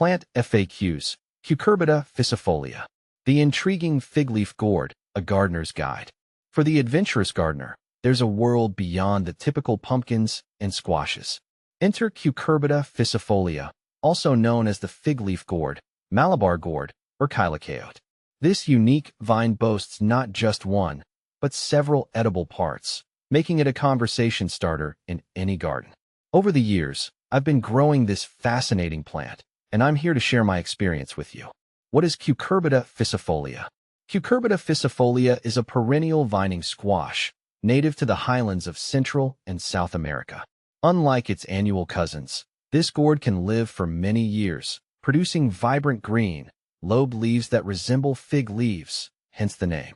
Plant FAQs, Cucurbita Ficifolia. The intriguing fig leaf gourd, a gardener's guide. For the adventurous gardener, there's a world beyond the typical pumpkins and squashes. Enter Cucurbita Ficifolia, also known as the fig leaf gourd, Malabar gourd, or kylocote. This unique vine boasts not just one, but several edible parts, making it a conversation starter in any garden. Over the years, I've been growing this fascinating plant, and I'm here to share my experience with you. What is Cucurbita Ficifolia? Cucurbita Ficifolia is a perennial vining squash, native to the highlands of Central and South America. Unlike its annual cousins, this gourd can live for many years, producing vibrant green, lobed leaves that resemble fig leaves, hence the name.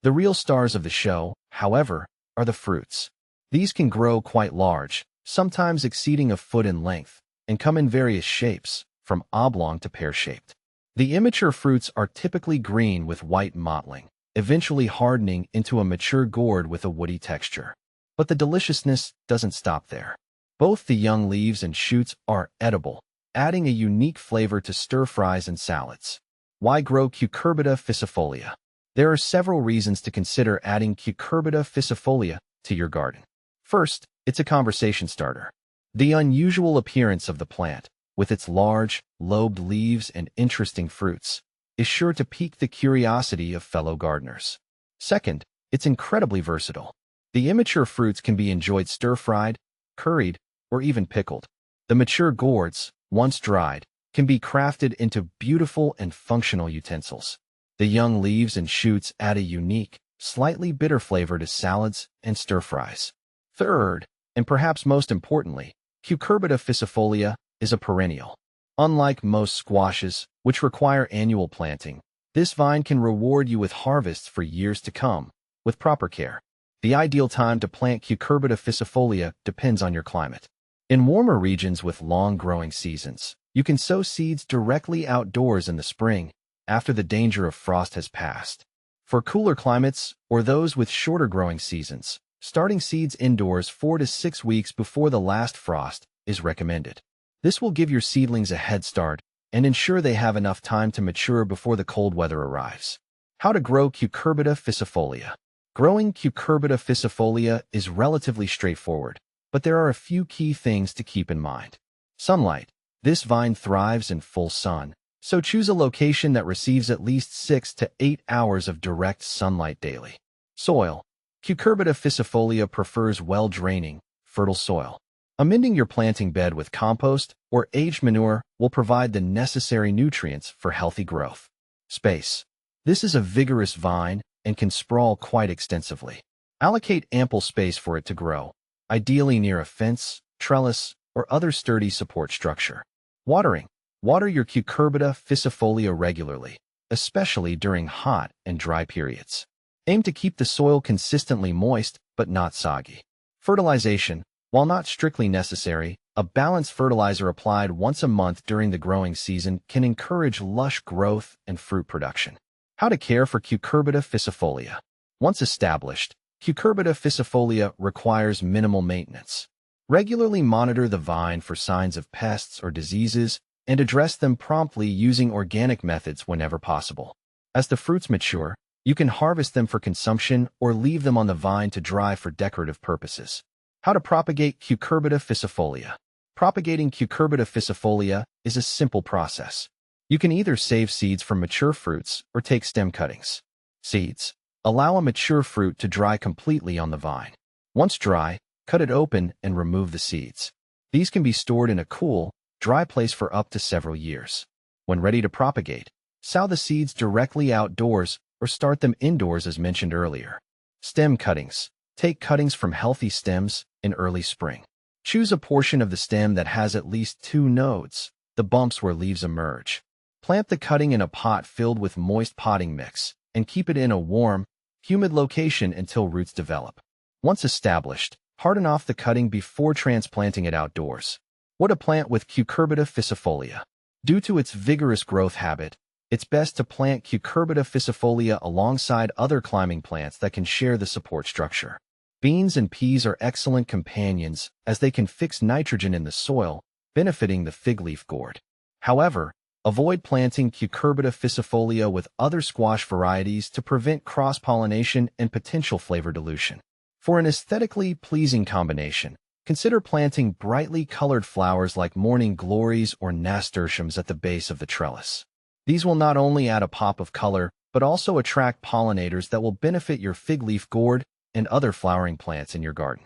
The real stars of the show, however, are the fruits. These can grow quite large, sometimes exceeding a foot in length, and come in various shapes, from oblong to pear-shaped. The immature fruits are typically green with white mottling, eventually hardening into a mature gourd with a woody texture. But the deliciousness doesn't stop there. Both the young leaves and shoots are edible, adding a unique flavor to stir-fries and salads. Why grow Cucurbita Ficifolia? There are several reasons to consider adding Cucurbita Ficifolia to your garden. First, it's a conversation starter. The unusual appearance of the plant, with its large, lobed leaves and interesting fruits, is sure to pique the curiosity of fellow gardeners. Second, it's incredibly versatile. The immature fruits can be enjoyed stir-fried, curried, or even pickled. The mature gourds, once dried, can be crafted into beautiful and functional utensils. The young leaves and shoots add a unique, slightly bitter flavor to salads and stir-fries. Third, and perhaps most importantly, Cucurbita Ficifolia is a perennial. Unlike most squashes, which require annual planting, this vine can reward you with harvests for years to come, with proper care. The ideal time to plant Cucurbita Ficifolia depends on your climate. In warmer regions with long growing seasons, you can sow seeds directly outdoors in the spring, after the danger of frost has passed. For cooler climates, or those with shorter growing seasons, starting seeds indoors 4 to 6 weeks before the last frost is recommended. This will give your seedlings a head start and ensure they have enough time to mature before the cold weather arrives. How to grow Cucurbita Ficifolia? Growing Cucurbita Ficifolia is relatively straightforward, but there are a few key things to keep in mind. Sunlight. This vine thrives in full sun, so choose a location that receives at least 6 to 8 hours of direct sunlight daily. Soil. Cucurbita Ficifolia prefers well-draining, fertile soil. Amending your planting bed with compost or aged manure will provide the necessary nutrients for healthy growth. Space. This is a vigorous vine and can sprawl quite extensively. Allocate ample space for it to grow, ideally near a fence, trellis, or other sturdy support structure. Watering. Water your Cucurbita Ficifolia regularly, especially during hot and dry periods. Aim to keep the soil consistently moist but not soggy. Fertilization. While not strictly necessary, a balanced fertilizer applied once a month during the growing season can encourage lush growth and fruit production. How to care for Cucurbita Ficifolia? Once established, Cucurbita Ficifolia requires minimal maintenance. Regularly monitor the vine for signs of pests or diseases and address them promptly using organic methods whenever possible. As the fruits mature, you can harvest them for consumption or leave them on the vine to dry for decorative purposes. How to propagate Cucurbita Ficifolia? Propagating Cucurbita Ficifolia is a simple process. You can either save seeds from mature fruits or take stem cuttings. Seeds. Allow a mature fruit to dry completely on the vine. Once dry, cut it open and remove the seeds. These can be stored in a cool, dry place for up to several years. When ready to propagate, sow the seeds directly outdoors or start them indoors as mentioned earlier. Stem cuttings. Take cuttings from healthy stems in early spring. Choose a portion of the stem that has at least 2 nodes, the bumps where leaves emerge. Plant the cutting in a pot filled with moist potting mix and keep it in a warm, humid location until roots develop. Once established, harden off the cutting before transplanting it outdoors. What to plant with Cucurbita Ficifolia? Due to its vigorous growth habit, it's best to plant Cucurbita Ficifolia alongside other climbing plants that can share the support structure. Beans and peas are excellent companions as they can fix nitrogen in the soil, benefiting the fig leaf gourd. However, avoid planting Cucurbita Ficifolia with other squash varieties to prevent cross-pollination and potential flavor dilution. For an aesthetically pleasing combination, consider planting brightly colored flowers like morning glories or nasturtiums at the base of the trellis. These will not only add a pop of color, but also attract pollinators that will benefit your fig leaf gourd and other flowering plants in your garden.